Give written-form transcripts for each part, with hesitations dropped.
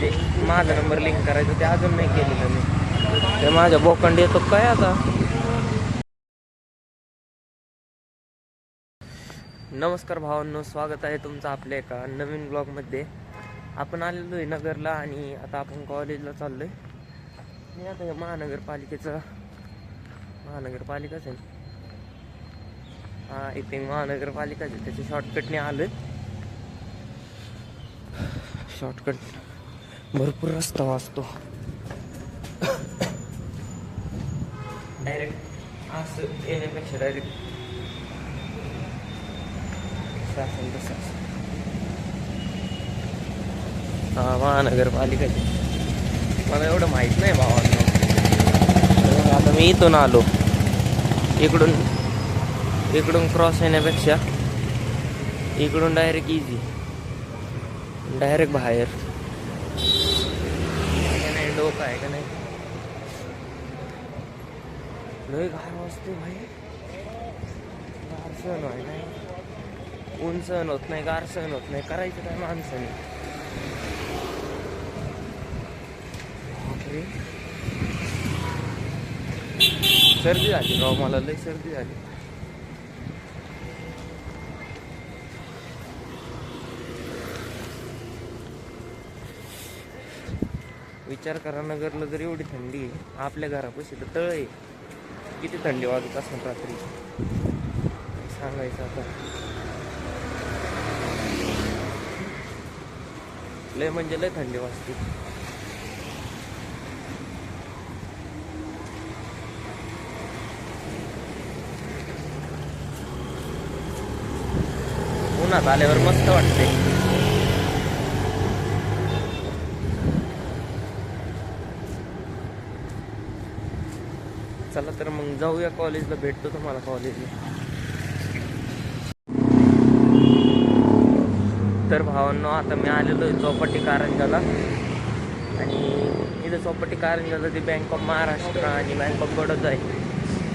म्हणजे माझा number link करायचा ते अजून नाही केलेलं मी. ते माझ्या बोकंड येतो काय आता. नमस्कार भावांनो, स्वागत आहे तुमचं आपल्या एका नवीन ब्लॉगमध्ये. आपण आलेलो आहे नगरला आणि आता आपण कॉलेजला चाललो आहे. मी आता महानगरपालिकाच आहे. हां, इथे महानगरपालिकाच आहे, त्याच्या शॉर्टकटने आलो आहे. शॉर्टकट भरपूर रस्ता वाचतो. डायरेक्ट असं येण्यापेक्षा डायरेक्ट शासन तसं. हां, महानगरपालिकाची मला एवढं माहीत नाही भावांनो. आता मी इथून आलो, इकडून क्रॉस येण्यापेक्षा इकडून डायरेक्ट इझी, डायरेक्ट बाहेर. नाही डोकं आहे का नाही. लय गार वाजते भाई. गार सहन व्हाय नाही, ऊन सहन होत नाही, गार सहन होत नाही. करायचं काय माणसाने. सर्दी झाली राव, मला लय सर्दी झाली. विचार करा, नगरला जर एवढी थंडी आहे, आपल्या घरापाशी तर तळ आहे. किती थंडी वाजत असेल रात्री सांगायचं आता. लय म्हणजे लय थंडी वाजते. उन्हात आल्यावर मस्त वाटते. चला तर मग जाऊया कॉलेजला, भेटतो तुम्हाला कॉलेजला. तर भावांनो, आता मी आलेलो आहे चौपाटी कारंजाला. आणि इथं चौपाटी कारंजाला ती बँक ऑफ महाराष्ट्र आणि बँक ऑफ बडोदा आहे.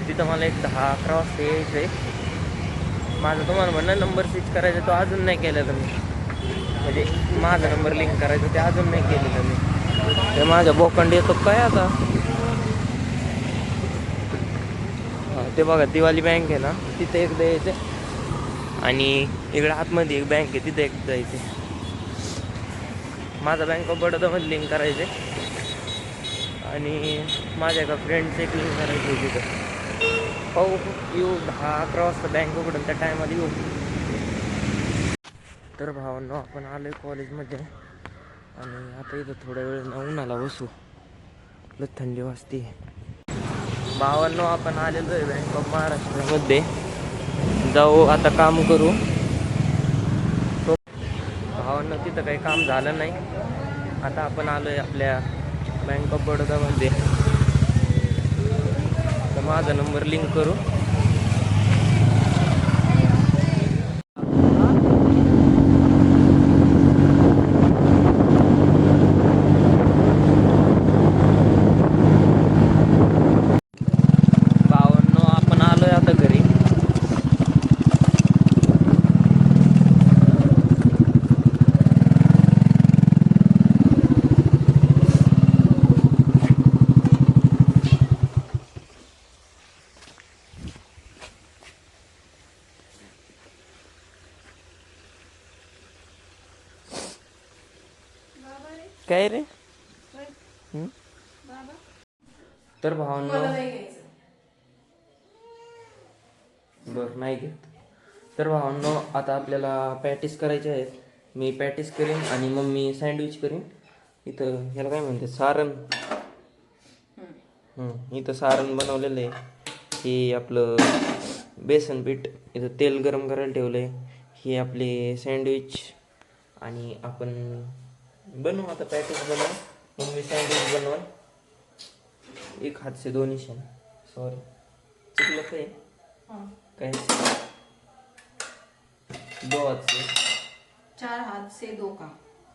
तिथं मला एक 10-11 वाजता यायचं आहे. माझं तुम्हाला म्हणलं नंबर स्विच करायचा, तो अजून नाही केलेला मी. म्हणजे माझा नंबर लिंक करायचा ते अजून नाही केलेलं मी. ते माझ्या बोकंड येतो काय आता. ते बघा, दिवाळी बँक आहे ना, तिथे एकदा यायचं. आणि इकडे आतमध्ये एक बँक आहे, तिथे एक जायचं. माझा बँक ऑफ बडोदामध्ये लिंक करायचे आणि माझ्या एका फ्रेंडचं एक लिंक करायचं आहे तिथं. पाहू येऊ 10-11 वाजता बँक उघडून त्या टायमाला येऊ. तर भावांनो, आपण आलो आहे कॉलेजमध्ये आणि आता इथं थोड्या वेळ उन्हाला बसू. लय थंडी वाजते भावांनो. आपण आलेलो आहे बँक ऑफ महाराष्ट्रामध्ये. जाऊ आता, काम करू. भावांनो, तिथं काही काम झालं नाही. आता आपण आलो आहे आपल्या बँक ऑफ बडोदामध्ये. तर माझा नंबर लिंक करू. भावांनो, आपण आलो आहे आता घरी. काय रे. तर भावांनो, बरं नाही घेत. तर भावांनो, आता आपल्याला पॅटीस करायचे आहेत. मी पॅटीस करीन आणि मम्मी सँडविच करीन. इथं ह्याला काय म्हणते, सारण. इथं सारण बनवलेलं आहे. हे आपलं बेसन पीठ, इथं तेल गरम करायला ठेवलं आहे. हे आपले सँडविच आणि आपण बनवू आता पॅटीस बनवू. मम्मी सँडविच बनवा. एक हात से दो निशान. सॉरी, चुकलं काय. काय 2 हाथ से 4 हाथ से 2 का.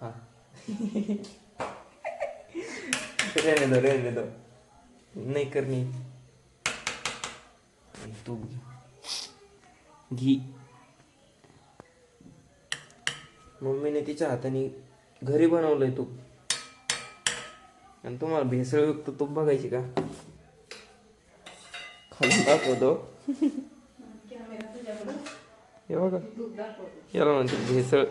हाँ. रहने दो नहीं करनी. तूप घी. मम्मीने तिच्या हाताने घरी बनवलंय तूप. आणि तुम्हाला भेसळयुक्त तूप बघायची का? खाली दाखवतो. हे बघा, याला म्हणते भेसळ.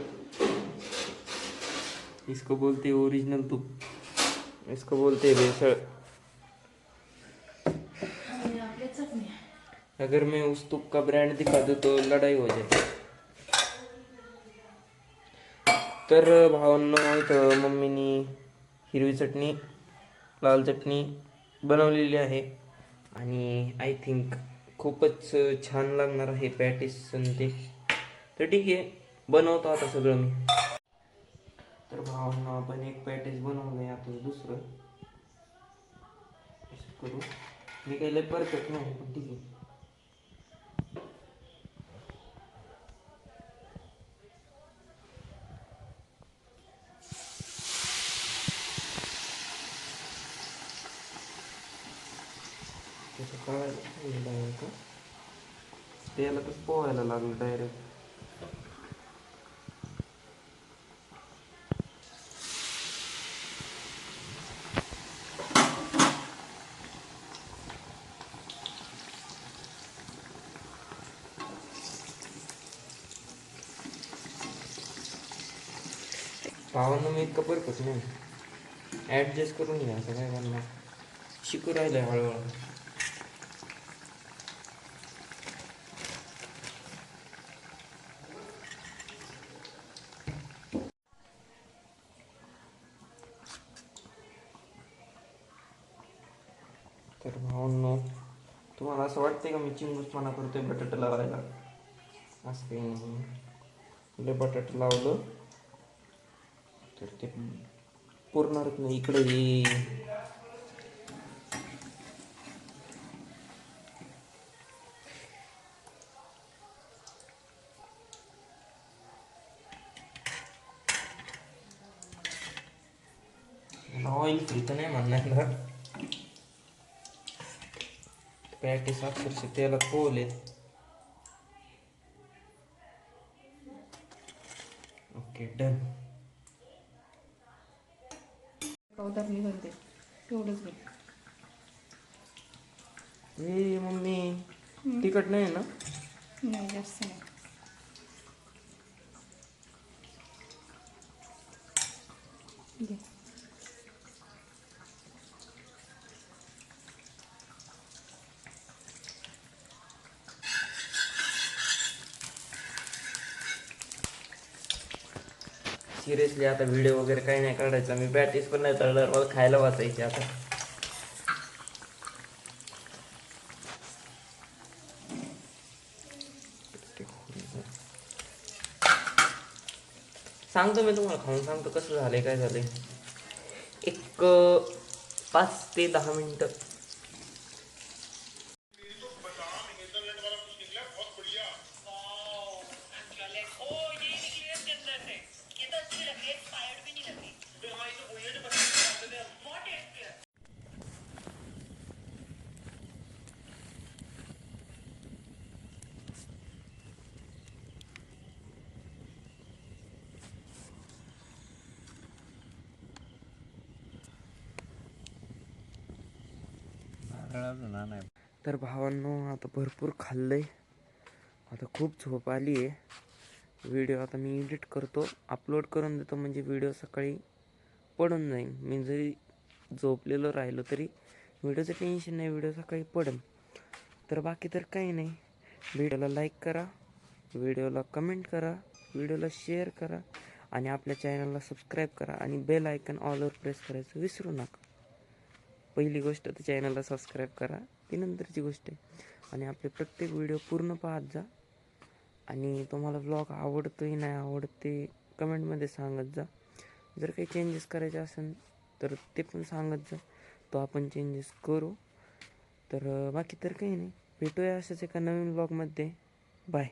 इसको बोलते ओरिजिनल तूप, इसको बोलते भेसळ. अगर मैं उस तूप का ब्रांड दिखा दूँ तो लड़ाई हो जाए. तर भावांनो, इथं मम्मीनी हिरवी चटणी, लाल चटणी बनवलेली आहे आणि आय थिंक खूपच छान लागणार आहे पॅटीस ते. तर ठीक आहे, बनवतो आता सगळं मी. तर भावांनो, आपण एक पॅटीस बनवलं आहे, आता दुसरं करू. मी काही लय परफेक्ट नाही, पण ठीक आहे. त्याचं कळायला का त्याला कसं पोहायला लागलं डायरेक्ट. भावांना मी इतकं परफेक्ट नाही, ॲडजस्ट करून घ्या असं काय करणार, शिकू राहिलं आहे हळूहळू. तर भावांनो, तुम्हाला असं वाटतंय का मी चिंगूसपणा करतोय बटाटा लावायला? असं काही नाही. बटाटा लावलं तर ते पुरणारच नाही. इकडे ये, ऑइल फ्री तर नाही म्हणणार, पॅकेज अक्षरशः तेलात पोहलेत. Okay, done. कवतारली बनते तेवढंच घे. ए मम्मी, तिखट नाही ना? नाही, जास्त नाही. घे. सिरियसली आता व्हिडिओ वगैरे काही नाही काढायचा. मी पॅटीस पण नाही तळणार, मला खायला वाचायची आता. सांगतो मी तुम्हाला, खाऊन सांगतो कसं झालंय काय झालंय. एक 5 ते 10 मिनिटं. तर भावांनो, आता भरपूर खाल्लंय, आता खूप झोप आली आहे. व्हिडिओ आता मी एडिट करतो, अपलोड करून देतो, म्हणजे व्हिडिओ सकाळी पडून जाईल. मी जरी झोपलेलो राहिलो तरी व्हिडिओचं टेन्शन नाही, व्हिडिओ सकाळी पडेल. तर बाकी तर काही नाही. व्हिडिओला लाईक करा, व्हिडिओला कमेंट करा, व्हिडिओला शेअर करा आणि आपल्या चॅनलला सबस्क्राईब करा आणि बेल आयकन ऑलवर प्रेस करायचं विसरू नका. पहिली गोष्ट तर चॅनलला सबस्क्राईब करा, ती नंतरची गोष्ट आहे. आणि आपले प्रत्येक व्हिडिओ पूर्ण पाहत जा. आणि तुम्हाला व्लॉग आवडतोही नाही आवडते कमेंटमध्ये सांगत जा. जर काही चेंजेस करायचे असेल तर ते पण सांगत जा, तो आपण चेंजेस करू. तर बाकी तर काही नाही, भेटूया अशाच एका नवीन व्लॉगमध्ये. बाय.